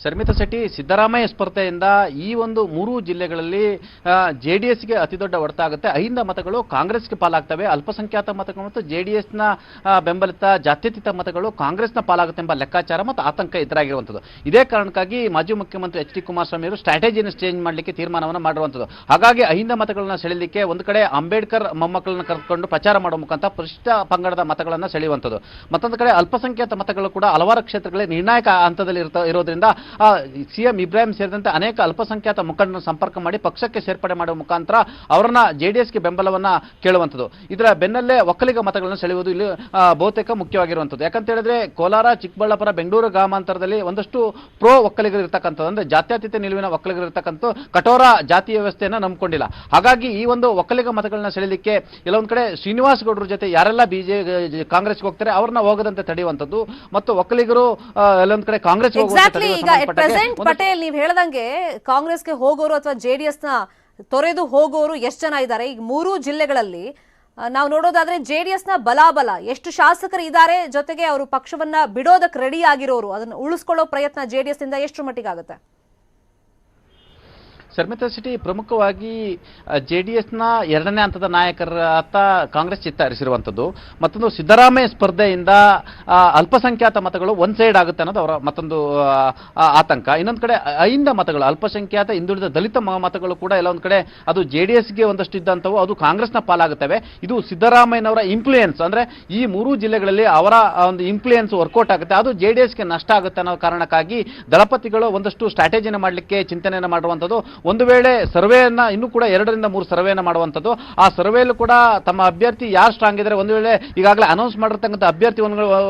ಶರ್ಮಿತಾ ಶೆಟ್ಟಿ, ಸಿದ್ದರಾಮಯ್ಯ ಸ್ಪರ್ಧೆಯಿಂದ ಈ ಒಂದು 3 ಜಿಲ್ಲೆಗಳಲ್ಲಿ ಜೆಡಿಎಸ್ಗೆ ಅತಿ ದೊಡ್ಡ ಹೊಡೆತ ಆಗುತ್ತೆ. ಅಹಿಂದ ಮತಗಳು ಕಾಂಗ್ರೆಸ್ಗೆ ಪಾಲಾಗ್ತವೆ, ಅಲ್ಪಸಂಖ್ಯಾತ ಮತಗಳು ಮತ್ತು ಜೆಡಿಎಸ್ನ ಬೆಂಬಲಿತ ಜಾತ್ಯತೀತ ಮತಗಳು ಕಾಂಗ್ರೆಸ್ನ ಪಾಲಾಗುತ್ತೆ ಎಂಬ ಲೆಕ್ಕಾಚಾರ ಮತ್ತು ಆತಂಕ ಎದುರಾಗಿರುವಂಥದ್ದು. ಇದೇ ಕಾರಣಕ್ಕಾಗಿ ಮಾಜಿ ಮುಖ್ಯಮಂತ್ರಿ ಎಚ್ ಡಿ ಕುಮಾರಸ್ವಾಮಿ ಅವರು ಸ್ಟ್ರಾಟಜಿಯನ್ನು ಚೇಂಜ್ ಮಾಡಲಿಕ್ಕೆ ತೀರ್ಮಾನವನ್ನು ಮಾಡಿರುವಂಥದ್ದು. ಹಾಗಾಗಿ ಅಹಿಂದ ಮತಗಳನ್ನ ಸೆಳೆಯಲಿಕ್ಕೆ ಒಂದು ಕಡೆ ಅಂಬೇಡ್ಕರ್ ಮೊಮ್ಮಕ್ಕಳನ್ನ ಕರೆದುಕೊಂಡು ಪ್ರಚಾರ ಮಾಡುವ ಮುಖಾಂತರ ಪರಿಶಿಷ್ಟ ಪಂಗಡದ ಮತಗಳನ್ನು ಸೆಳೆಯುವಂಥದ್ದು. ಮತ್ತೊಂದು ಕಡೆ ಅಲ್ಪಸಂಖ್ಯಾತ ಮತಗಳು ಕೂಡ ಹಲವಾರು ಕ್ಷೇತ್ರಗಳಲ್ಲಿ ನಿರ್ಣಾಯಕ ಹಂತದಲ್ಲಿ ಇರೋದ್ರಿಂದ ಸಿಎಂ ಇಬ್ರಾಹಿಂ ಸೇರಿದಂತೆ ಅನೇಕ ಅಲ್ಪಸಂಖ್ಯಾತ ಮುಖಂಡರನ್ನು ಸಂಪರ್ಕ ಮಾಡಿ ಪಕ್ಷಕ್ಕೆ ಸೇರ್ಪಡೆ ಮಾಡುವ ಮುಖಾಂತರ ಅವರನ್ನ ಜೆಡಿಎಸ್ಗೆ ಬೆಂಬಲವನ್ನ ಕೇಳುವಂಥದ್ದು. ಇದರ ಬೆನ್ನಲ್ಲೇ ಒಕ್ಕಲಿಗ ಮತಗಳನ್ನು ಸೆಳೆಯುವುದು ಇಲ್ಲಿ ಬಹುತೇಕ ಮುಖ್ಯವಾಗಿರುವಂಥದ್ದು. ಯಾಕಂತ ಹೇಳಿದ್ರೆ ಕೋಲಾರ, ಚಿಕ್ಕಬಳ್ಳಾಪುರ, ಬೆಂಗಳೂರು ಗ್ರಾಮಾಂತರದಲ್ಲಿ ಒಂದಷ್ಟು ಪ್ರೋ ಒಕ್ಕಲಿಗರು ಇರ್ತಕ್ಕಂಥದ್ದು, ಅಂದ್ರೆ ಜಾತ್ಯತೀತ ನಿಲುವಿನ ಒಕ್ಕಲಿಗರು ಇರ್ತಕ್ಕಂಥ ಕಠೋರ ಜಾತಿ ವ್ಯವಸ್ಥೆಯನ್ನು ನಂಬಿಕೊಂಡಿಲ್ಲ. ಹಾಗಾಗಿ ಈ ಒಂದು ಒಕ್ಕಲಿಗ ಮತಗಳನ್ನ ಸೆಳೆಯಲಿಕ್ಕೆ ಎಲ್ಲೊಂದು ಕಡೆ ಶ್ರೀನಿವಾಸ್ ಗೌಡರ ಜೊತೆ ಯಾರೆಲ್ಲ ಕಾಂಗ್ರೆಸ್ಗೆ ಹೋಗ್ತಾರೆ ಅವ್ರನ್ನ ಹೋಗದಂತೆ ತಡೆಯುವಂಥದ್ದು ಮತ್ತು ಒಕ್ಕಲಿಗರು ಎಲ್ಲೊಂದು ಕಡೆ ಕಾಂಗ್ರೆಸ್ ಪ್ರೆಸೆಂಟ್ ಪಟೇಲ್, ನೀವು ಹೇಳ್ದಂಗೆ ಕಾಂಗ್ರೆಸ್ಗೆ ಹೋಗೋರು ಅಥವಾ ಜೆಡಿಎಸ್ ನ ತೊರೆದು ಹೋಗೋರು ಎಷ್ಟು ಜನ ಇದ್ದಾರೆ? ಈಗ 3 ಜಿಲ್ಲೆಗಳಲ್ಲಿ ನಾವು ನೋಡೋದಾದ್ರೆ ಜೆಡಿಎಸ್ ನ ಬಲಾಬಲ ಎಷ್ಟು ಶಾಸಕರು ಇದ್ದಾರೆ, ಜೊತೆಗೆ ಅವರು ಪಕ್ಷವನ್ನ ಬಿಡೋದಕ್ಕೆ ರೆಡಿ ಆಗಿರೋರು, ಅದನ್ನ ಉಳಿಸ್ಕೊಳ್ಳೋ ಪ್ರಯತ್ನ ಜೆಡಿಎಸ್ ಇಂದ ಎಷ್ಟು ಮಟ್ಟಿಗೆ ಆಗುತ್ತೆ? ಶರ್ಮಿತಾ ಶೆಟ್ಟಿ, ಪ್ರಮುಖವಾಗಿ ಜೆಡಿಎಸ್ನ 2ನೇ ಹಂತದ ನಾಯಕರತ್ತ ಕಾಂಗ್ರೆಸ್ ಚಿತ್ತ ಹರಿಸಿರುವಂಥದ್ದು. ಮತ್ತೊಂದು ಸಿದ್ದರಾಮಯ್ಯ ಸ್ಪರ್ಧೆಯಿಂದ ಅಲ್ಪಸಂಖ್ಯಾತ ಮತಗಳು ಒನ್ ಸೈಡ್ ಆಗುತ್ತೆ ಅನ್ನೋದು ಅವರ ಮತ್ತೊಂದು ಆತಂಕ. ಇನ್ನೊಂದು ಕಡೆ ಅಹಿಂದ ಮತಗಳು, ಅಲ್ಪಸಂಖ್ಯಾತ ಹಿಂದುಳಿದ ದಲಿತ ಮತಗಳು ಕೂಡ ಎಲ್ಲ ಒಂದು ಕಡೆ ಅದು ಜೆಡಿಎಸ್ಗೆ ಒಂದಷ್ಟು ಇದ್ದಂಥವು ಅದು ಕಾಂಗ್ರೆಸ್ನ ಪಾಲಾಗುತ್ತವೆ. ಇದು ಸಿದ್ದರಾಮಯ್ಯನವರ ಇಂಪ್ಲೂಯೆನ್ಸ್, ಅಂದ್ರೆ ಈ 3 ಜಿಲ್ಲೆಗಳಲ್ಲಿ ಅವರ ಒಂದು ಇಂಪ್ಲೂಯೆನ್ಸ್ ವರ್ಕೌಟ್ ಆಗುತ್ತೆ, ಅದು ಜೆಡಿಎಸ್ಗೆ ನಷ್ಟ ಆಗುತ್ತೆ ಅನ್ನೋ ಕಾರಣಕ್ಕಾಗಿ ದಳಪತಿಗಳು ಒಂದಷ್ಟು ಸ್ಟ್ರಾಟಜಿನ ಮಾಡಲಿಕ್ಕೆ ಚಿಂತನೆಯನ್ನು ಮಾಡುವಂಥದ್ದು. ಒಂದು ವೇಳೆ ಸರ್ವೆಯನ್ನ ಇನ್ನೂ ಕೂಡ 2ರಿಂದ 3 ಸರ್ವೆಯನ್ನ ಮಾಡುವಂಥದ್ದು. ಆ ಸರ್ವೆಯಲ್ಲೂ ಕೂಡ ತಮ್ಮ ಅಭ್ಯರ್ಥಿ ಯಾರು ಸ್ಟ್ರಾಂಗ್ ಇದ್ದಾರೆ, ಒಂದು ವೇಳೆ ಈಗಾಗಲೇ ಅನೌನ್ಸ್ ಮಾಡಿರ್ತಕ್ಕಂಥ ಅಭ್ಯರ್ಥಿ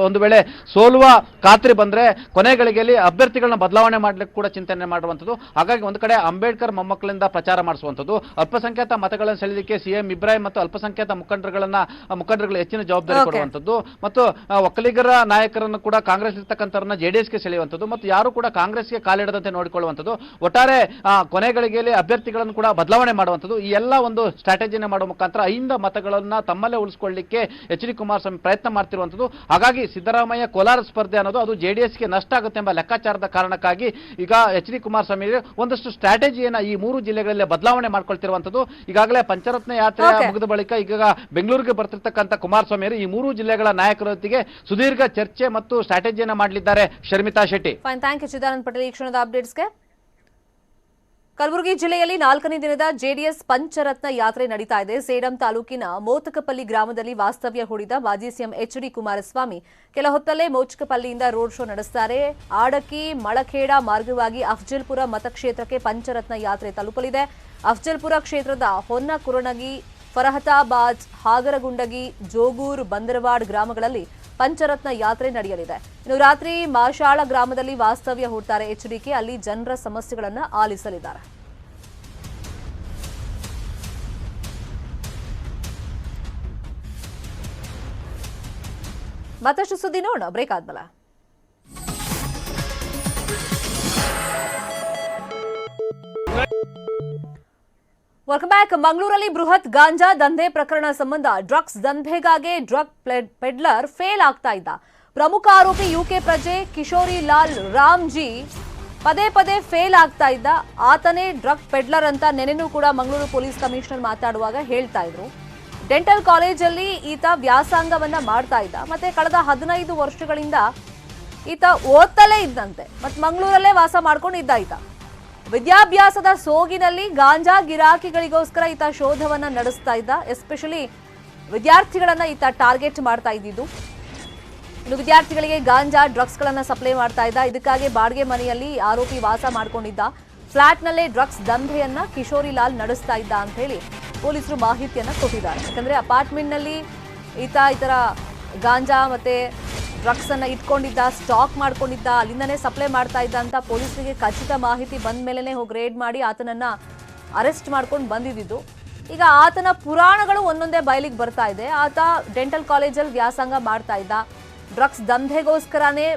ಒಂದು ವೇಳೆ ಸೋಲುವ ಖಾತ್ರಿ ಬಂದ್ರೆ ಕೊನೆ ಗಳಿಗೆಯಲ್ಲಿ ಅಭ್ಯರ್ಥಿಗಳನ್ನ ಬದಲಾವಣೆ ಮಾಡ್ಲಿಕ್ಕೆ ಕೂಡ ಚಿಂತನೆ ಮಾಡುವಂಥದ್ದು. ಹಾಗಾಗಿ ಒಂದು ಕಡೆ ಅಂಬೇಡ್ಕರ್ ಮೊಮ್ಮಕ್ಕಳಿಂದ ಪ್ರಚಾರ ಮಾಡಿಸುವಂಥದ್ದು, ಅಲ್ಪಸಂಖ್ಯಾತ ಮತಗಳನ್ನು ಸೆಳೆಯಲಿಕ್ಕೆ ಸಿಎಂ ಇಬ್ರಾಹಿಂ ಮತ್ತು ಅಲ್ಪಸಂಖ್ಯಾತ ಮುಖಂಡರುಗಳು ಹೆಚ್ಚಿನ ಜವಾಬ್ದಾರಿ ಕೊಡುವಂಥದ್ದು ಮತ್ತು ಒಕ್ಕಲಿಗರ ನಾಯಕರನ್ನು ಕೂಡ ಕಾಂಗ್ರೆಸ್ ಇರ್ತಕ್ಕಂಥವ್ರನ್ನ ಜೆಡಿಎಸ್ಗೆ ಸೆಳೆಯುವಂಥದ್ದು ಮತ್ತು ಯಾರು ಕೂಡ ಕಾಂಗ್ರೆಸ್ಗೆ ಕಾಲಿಡದಂತೆ ನೋಡಿಕೊಳ್ಳುವಂಥದ್ದು. ಒಟ್ಟಾರೆ ಕೊನೆಗಳಿಗೆ ಅಭ್ಯರ್ಥಿಗಳನ್ನು ಕೂಡ ಬದಲಾವಣೆ ಮಾಡುವಂಥದ್ದು, ಈ ಎಲ್ಲ ಒಂದು ಸ್ಟ್ರಾಟಜಿನ ಮಾಡುವ ಮುಖಾಂತರ ಅಹಿಂದ ಮತಗಳನ್ನ ತಮ್ಮಲ್ಲೇ ಉಳಿಸಿಕೊಳ್ಳಲಿಕ್ಕೆ ಎಚ್ ಡಿ ಕುಮಾರಸ್ವಾಮಿ ಪ್ರಯತ್ನ ಮಾಡ್ತಿರುವಂಥದ್ದು. ಹಾಗಾಗಿ ಸಿದ್ದರಾಮಯ್ಯ ಕೋಲಾರ ಸ್ಪರ್ಧೆ ಅನ್ನೋದು ಅದು ಜೆಡಿಎಸ್ಗೆ ನಷ್ಟ ಆಗುತ್ತೆ ಎಂಬ ಲೆಕ್ಕಾಚಾರದ ಕಾರಣಕ್ಕಾಗಿ ಈಗ ಎಚ್ ಡಿ ಕುಮಾರಸ್ವಾಮಿ ಒಂದಷ್ಟು ಸ್ಟ್ರಾಟಜಿಯನ್ನ ಈ 3 ಜಿಲ್ಲೆಗಳಲ್ಲಿ ಬದಲಾವಣೆ ಮಾಡ್ಕೊಳ್ತಿರುವಂಥದ್ದು. ಈಗಾಗಲೇ ಪಂಚರತ್ನ ಯಾತ್ರೆ ಮುಗಿದ ಬಳಿಕ ಈಗ ಬೆಂಗಳೂರಿಗೆ ಬರ್ತಿರ್ತಕ್ಕಂಥ ಕುಮಾರಸ್ವಾಮಿ ಅವರು ಈ 3 ಜಿಲ್ಲೆಗಳ ನಾಯಕರೊಂದಿಗೆ ಸುದೀರ್ಘ ಚರ್ಚೆ ಮತ್ತು ಸ್ಟ್ರಾಟಜಿಯನ್ನ ಮಾಡಲಿದ್ದಾರೆ. ಶರ್ಮಿತಾ ಶೆಟ್ಟಿ. ಥ್ಯಾಂಕ್ ಯು ಚಿದಾನಂದ್ ಪಟೇಲ್ ಈ ಕ್ಷಣದ ಅಪ್ಡೇಟ್ಸ್ಗೆ. ಕಲಬುರಗಿ ಜಿಲ್ಲೆಯಲ್ಲಿ 4ನೇ ದಿನದ ಜೆಡಿಎಸ್ ಪಂಚರತ್ನ ಯಾತ್ರೆ ನಡೀತಾ ಇದೆ. ಸೇಡಂ ತಾಲೂಕಿನ ಮೋತಕಪಲ್ಲಿ ಗ್ರಾಮದಲ್ಲಿ ವಾಸ್ತವ್ಯ ಹೂಡಿದ ಮಾಜಿ ಸಿಎಂ ಎಚ್ ಡಿ ಕುಮಾರಸ್ವಾಮಿ ಕೆಲ ಹೊತ್ತಲ್ಲೇ ಮೋಚಕಪಲ್ಲಿಯಿಂದ ರೋಡ್ ಶೋ ನಡೆಸುತ್ತಾರೆ. ಆಡಕಿ ಮಳಖೇಡ ಮಾರ್ಗವಾಗಿ ಅಫ್ಜಲ್ಪುರ ಮತಕ್ಷೇತ್ರಕ್ಕೆ ಪಂಚರತ್ನ ಯಾತ್ರೆ ತಲುಪಲಿದೆ. ಅಫ್ಜಲ್ಪುರ ಕ್ಷೇತ್ರದ ಹೊನ್ನ ಕುರಣಗಿ, ಫರಹತಾಬಾದ್, ಹಾಗರಗುಂಡಗಿ, ಜೋಗೂರ್, ಬಂದರವಾಡ್ ಗ್ರಾಮಗಳಲ್ಲಿ ಪಂಚರತ್ನ ಯಾತ್ರೆ ನಡೆಯಲಿದೆ. ಇನ್ನು ರಾತ್ರಿ ಮಾಶಾಳ ಗ್ರಾಮದಲ್ಲಿ ವಾಸ್ತವ್ಯ ಹೂಡ್ತಾರೆ ಎಚ್ಡಿಕೆ, ಅಲ್ಲಿ ಜನರ ಸಮಸ್ಯೆಗಳನ್ನು ಆಲಿಸಲಿದ್ದಾರೆ. ಮತ್ತಷ್ಟು ಸುದ್ದಿ ನೋಡೋಣ ಬ್ರೇಕ್ ಆದ್ಮೇಲೆ. Welcome back. ಮಂಗಳೂರಲ್ಲಿ ಬೃಹತ್ ಗಾಂಜಾ ದಂಧೆ ಪ್ರಕರಣ ಸಂಬಂಧ ಡ್ರಗ್ಸ್ ದಂಧೆಗಾಗಿ ಡ್ರಗ್ ಪೆಡ್ಲರ್ ಫೇಲ್ ಆಗ್ತಾ ಇದ್ದ. ಪ್ರಮುಖ ಆರೋಪಿ ಯುಕೆ ಪ್ರಜೆ ಕಿಶೋರಿ ಲಾಲ್ ರಾಮ್ಜಿ ಪದೇ ಪದೇ ಫೇಲ್ ಆಗ್ತಾ ಇದ್ದ. ಆತನೇ ಡ್ರಗ್ ಪೆಡ್ಲರ್ ಅಂತ ನೆನೆನೂ ಕೂಡ ಮಂಗಳೂರು ಪೊಲೀಸ್ ಕಮಿಷನರ್ ಮಾತಾಡುವಾಗ ಹೇಳ್ತಾ ಇದ್ರು. ಡೆಂಟಲ್ ಕಾಲೇಜಲ್ಲಿ ಈತ ವ್ಯಾಸಂಗವನ್ನ ಮಾಡ್ತಾ ಇದ್ದ. ಮತ್ತೆ ಕಳೆದ 15 ವರ್ಷಗಳಿಂದ ಈತ ಓದ್ತಲೇ ಇದ್ದಂತೆ. ಮತ್ತೆ ಮಂಗಳೂರಲ್ಲೇ ವಾಸ ಮಾಡ್ಕೊಂಡು ಇದ್ದ ಈತ. ವಿದ್ಯಾಭ್ಯಾಸದ ಸೋಗಿನಲ್ಲಿ ಗಾಂಜಾ ಗಿರಾಕಿಗಳಿಗೋಸ್ಕರ ಈತ ಶೋಧವನ್ನ ನಡೆಸ್ತಾ ಇದ್ದ. ಎಸ್ಪೆಷಲಿ ವಿದ್ಯಾರ್ಥಿಗಳನ್ನ ಈತ ಟಾರ್ಗೆಟ್ ಮಾಡ್ತಾ ಇದ್ದಿದ್ದು. ಇನ್ನು ವಿದ್ಯಾರ್ಥಿಗಳಿಗೆ ಗಾಂಜಾ ಡ್ರಗ್ಸ್ ಗಳನ್ನ ಸಪ್ಲೈ ಮಾಡ್ತಾ ಇದ್ದ. ಇದಕ್ಕಾಗಿ ಬಾಡಿಗೆ ಮನೆಯಲ್ಲಿ ಆರೋಪಿ ವಾಸ ಮಾಡ್ಕೊಂಡಿದ್ದ. ಫ್ಲಾಟ್ನಲ್ಲೇ ಡ್ರಗ್ಸ್ ದಂಧೆಯನ್ನ ಕಿಶೋರಿ ಲಾಲ್ ನಡೆಸ್ತಾ ಇದ್ದ ಅಂತ ಹೇಳಿ ಪೊಲೀಸರು ಮಾಹಿತಿಯನ್ನ ಕೊಟ್ಟಿದ್ದಾರೆ. ಯಾಕಂದ್ರೆ ಅಪಾರ್ಟ್ಮೆಂಟ್ನಲ್ಲಿ ಈತ ಈ ತರ ಗಾಂಜಾ ಮತ್ತೆ ಡ್ರಗ್ಸ್ ಅನ್ನ ಇಟ್ಕೊಂಡಿದ್ದ, ಸ್ಟಾಕ್ ಮಾಡ್ಕೊಂಡಿದ್ದ, ಅಲ್ಲಿಂದನೇ ಸಪ್ಲೈ ಮಾಡ್ತಾ ಇದ್ದ ಅಂತ ಪೊಲೀಸರಿಗೆ ಖಚಿತ ಮಾಹಿತಿ ಬಂದ ಮೇಲೆನೆ ಹೋಗಿ ರೇಡ್ ಮಾಡಿ ಆತನನ್ನ ಅರೆಸ್ಟ್ ಮಾಡ್ಕೊಂಡು ಬಂದಿದ್ದು. ಈಗ ಆತನ ಪುರಾಣಗಳು ಒಂದೊಂದೇ ಬಯಲಿಗೆ ಬರ್ತಾ ಇದೆ. ಆತ ಡೆಂಟಲ್ ಕಾಲೇಜಲ್ಲಿ ವ್ಯಾಸಂಗ ಮಾಡ್ತಾ ಇದ್ದ. ಡ್ರಗ್ಸ್ ದಂಧೆಗೋಸ್ಕರನೇ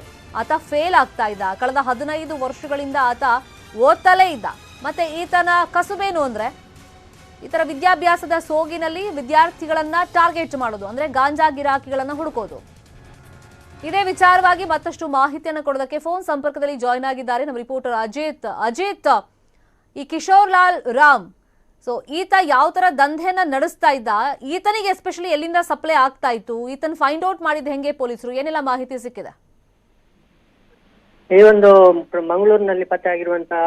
ಆತ ಫೇಲ್ ಆಗ್ತಾ ಇದ್ದ. ಕಳೆದ 15 ವರ್ಷಗಳಿಂದ ಆತ ಓದ್ತಲೇ ಇದ್ದ. ಮತ್ತೆ ಈತನ ಕಸುಬೇನು ಅಂದ್ರೆ ಈ ತರ ವಿದ್ಯಾಭ್ಯಾಸದ ಸೋಗಿನಲ್ಲಿ ವಿದ್ಯಾರ್ಥಿಗಳನ್ನ ಟಾರ್ಗೆಟ್ ಮಾಡೋದು, ಅಂದ್ರೆ ಗಾಂಜಾ ಗಿರಾಕಿಗಳನ್ನ ಹುಡುಕೋದು. ಇದೇ ವಿಚಾರವಾಗಿ ಮತ್ತಷ್ಟು ಮಾಹಿತಿಯನ್ನು ಕೊಡೋದಕ್ಕೆ ಫೋನ್ ಸಂಪರ್ಕದಲ್ಲಿ ಜಾಯ್ನ್ ಆಗಿದ್ದಾರೆ ನಮ್ಮ ರಿಪೋರ್ಟರ್ ಅಜಿತ್. ಅಜಿತ್, ಈ ಕಿಶೋರ್ ಲಾಲ್ ರಾಮ್, ಸೊ ಈತ ಯಾವ ತರ ದಂಧೆಯನ್ನ ನಡೆಸ್ತಾ ಇದ್ದ, ಈತನಿಗೆ ಎಸ್ಪೆಷಲಿ ಎಲ್ಲಿಂದ ಸಪ್ಲೈ ಆಗ್ತಾ ಇತ್ತು, ಈತನ ಫೈಂಡ್ ಔಟ್ ಮಾಡಿದ ಹೆಂಗೆ ಪೊಲೀಸರು, ಏನೆಲ್ಲ ಮಾಹಿತಿ ಸಿಕ್ಕಿದೆ? ಈ ಒಂದು ಮಂಗಳೂರಿನಲ್ಲಿ ಪತ್ತೆ ಆಗಿರುವಂತಹ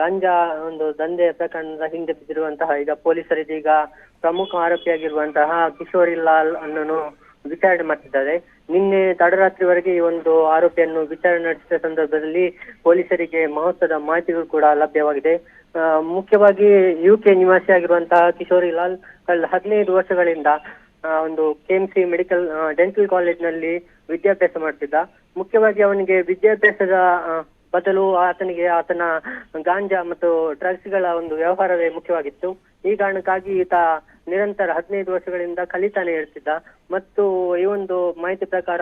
ಗಾಂಜಾ ಒಂದು ದಂಧೆ ಪ್ರಕರಣದ ಹಿಂದೆ ಬಿದ್ದಿರುವಂತಹ ಈಗ ಪೊಲೀಸರು ಇದೀಗ ಪ್ರಮುಖ ಆರೋಪಿಯಾಗಿರುವಂತಹ ಕಿಶೋರಿ ಲಾಲ್ ಅನ್ನು ವಿಚಾರಣೆ ಮಾಡ್ತಿದ್ದಾರೆ. ನಿನ್ನೆ ತಡರಾತ್ರಿವರೆಗೆ ಈ ಒಂದು ಆರೋಪಿಯನ್ನು ವಿಚಾರಣೆ ನಡೆಸಿದ ಸಂದರ್ಭದಲ್ಲಿ ಪೊಲೀಸರಿಗೆ ಮಹತ್ವದ ಮಾಹಿತಿಗಳು ಕೂಡ ಲಭ್ಯವಾಗಿದೆ. ಮುಖ್ಯವಾಗಿ ಯುಕೆ ನಿವಾಸಿಯಾಗಿರುವಂತಹ ಕಿಶೋರಿ ಲಾಲ್ ಕಳೆದ 15 ವರ್ಷಗಳಿಂದ ಒಂದು ಕೆಎಂಸಿ ಮೆಡಿಕಲ್ ಡೆಂಟಲ್ ಕಾಲೇಜ್ನಲ್ಲಿ ವಿದ್ಯಾಭ್ಯಾಸ ಮಾಡ್ತಿದ್ದ. ಮುಖ್ಯವಾಗಿ ಅವನಿಗೆ ವಿದ್ಯಾಭ್ಯಾಸದ ಬದಲು ಆತನ ಗಾಂಜಾ ಮತ್ತು ಡ್ರಗ್ಸ್ ಗಳ ಒಂದು ವ್ಯವಹಾರವೇ ಮುಖ್ಯವಾಗಿತ್ತು. ಈ ಕಾರಣಕ್ಕಾಗಿ ಈತ ನಿರಂತರ 15 ವರ್ಷಗಳಿಂದ ಕಲಿತಾನೆ ಇರ್ತಿದ್ದ. ಮತ್ತು ಈ ಒಂದು ಮಾಹಿತಿ ಪ್ರಕಾರ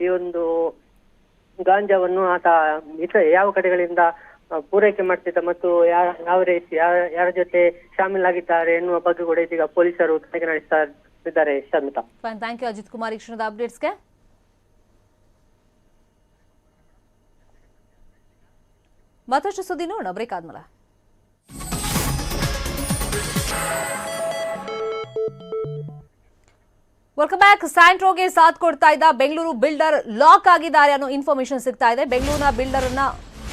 ಈ ಒಂದು ಗಾಂಜಾವನ್ನು ಆತ ಯಾವ ಕಡೆಗಳಿಂದ ಪೂರೈಕೆ ಮಾಡ್ತಿದ್ದ ಮತ್ತು ಯಾವ ರೀತಿ ಯಾರ ಜೊತೆ ಶಾಮೀಲಾಗಿದ್ದಾರೆ ಎನ್ನುವ ಬಗ್ಗೆ ಕೂಡ ಇದೀಗ ಪೊಲೀಸರು ತನಿಖೆ ನಡೆಸ್ತಾ ಇದ್ದಾರೆ. ಶರ್ಮಿತಾ, ಥ್ಯಾಂಕ್ ಯು ಅಜಿತ್ ಕುಮಾರ್ ಈ ಕ್ಷಣದ ಅಪ್ಡೇಟ್ಸ್ಗೆ. ಮತ್ತಷ್ಟು ಸುದ್ದಿ ನೋಡೋಣ ಬ್ರೇಕ್ ಆದ್ಮೇಲೆ. Welcome back. ಸ್ಯಾಂಟ್ರೋಗೆ ಸಾಥ್ ಕೊಡ್ತಾ ಇದ್ದ ಬೆಂಗಳೂರು ಬಿಲ್ಡರ್ ಲಾಕ್ ಆಗಿದ್ದಾರೆ ಅನ್ನೋ ಇನ್ಫಾರ್ಮೇಶನ್ ಸಿಗ್ತಾ ಇದೆ. ಬೆಂಗಳೂರಿನ ಬಿಲ್ಡರ್ ಅನ್ನ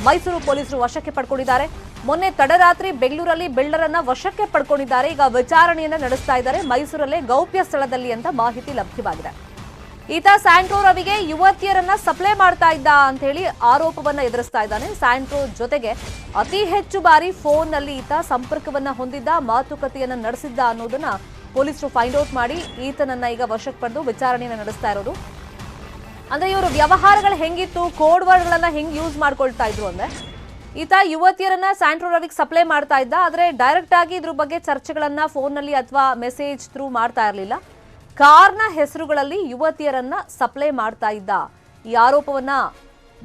ಮೈಸೂರು ಪೊಲೀಸರು ವಶಕ್ಕೆ ಪಡ್ಕೊಂಡಿದ್ದಾರೆ. ಮೊನ್ನೆ ತಡರಾತ್ರಿ ಬೆಂಗಳೂರಲ್ಲಿ ಬಿಲ್ಡರ್ ಅನ್ನ ವಶಕ್ಕೆ ಪಡ್ಕೊಂಡಿದ್ದಾರೆ. ಈಗ ವಿಚಾರಣೆಯನ್ನ ನಡೆಸ್ತಾ ಇದ್ದಾರೆ ಮೈಸೂರಲ್ಲೇ ಗೌಪ್ಯ ಸ್ಥಳದಲ್ಲಿ ಅಂತ ಮಾಹಿತಿ ಲಭ್ಯವಾಗಿದೆ. ಈತ ಸ್ಯಾಂಟ್ರೋ ರವಿಗೆ ಯುವತಿಯರನ್ನ ಸಪ್ಲೈ ಮಾಡ್ತಾ ಇದ್ದ ಅಂತ ಹೇಳಿ ಆರೋಪವನ್ನ ಎದುರಿಸ್ತಾ ಇದ್ದಾನೆ. ಸ್ಯಾಂಟ್ರೋ ಜೊತೆಗೆ ಅತಿ ಹೆಚ್ಚು ಬಾರಿ ಫೋನ್ ನಲ್ಲಿ ಈತ ಸಂಪರ್ಕವನ್ನ ಹೊಂದಿದ್ದ, ಮಾತುಕತೆಯನ್ನ ನಡೆಸಿದ್ದ ಅನ್ನೋದನ್ನ ಪೊಲೀಸರು ಫೈಂಡ್ ಔಟ್ ಮಾಡಿ ಈತನನ್ನ ಈಗ ವಶಕ್ಕೆ ಪಡೆದು ವಿಚಾರಣೆಯನ್ನ ನಡೆಸ್ತಾ ಇರೋದು. ಅಂದ್ರೆ ಇವರು ವ್ಯವಹಾರಗಳು ಹೆಂಗಿತ್ತು, ಕೋಡ್ ವರ್ಡ್ಗಳನ್ನ ಹೆಂಗ್ ಯೂಸ್ ಮಾಡ್ಕೊಳ್ತಾ ಇದ್ರು ಅಂದ್ರೆ ಈತ ಯುವತಿಯರನ್ನ ಸ್ಯಾಂಟ್ರೋ ರವಿಗೆ ಸಪ್ಲೈ ಮಾಡ್ತಾ ಇದ್ದ. ಆದ್ರೆ ಡೈರೆಕ್ಟ್ ಆಗಿ ಇದ್ರ ಬಗ್ಗೆ ಚರ್ಚೆಗಳನ್ನ ಫೋನ್ ನಲ್ಲಿ ಅಥವಾ ಮೆಸೇಜ್ ಥ್ರೂ ಮಾಡ್ತಾ ಇರಲಿಲ್ಲ. ಕಾರ್ನ ಹೆಸರುಗಳಲ್ಲಿ ಯುವತಿಯರನ್ನ ಸಪ್ಲೈ ಮಾಡ್ತಾ ಇದ್ದ. ಈ ಆರೋಪವನ್ನ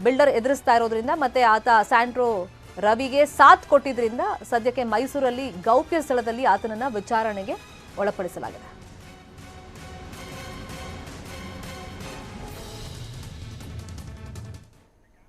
ಬಿಲ್ಡರ್ ಎದುರಿಸ್ತಾ ಇರೋದ್ರಿಂದ ಮತ್ತೆ ಆತ ಸ್ಯಾಂಟ್ರೋ ರವಿಗೆ ಸಾಥ್ ಕೊಟ್ಟಿದ್ರಿಂದ ಸದ್ಯಕ್ಕೆ ಮೈಸೂರಲ್ಲಿ ಗೌಪ್ಯ ಸ್ಥಳದಲ್ಲಿ ಆತನನ್ನ ವಿಚಾರಣೆಗೆ ಒಳಪಡಿಸಲಾಗಿದೆ.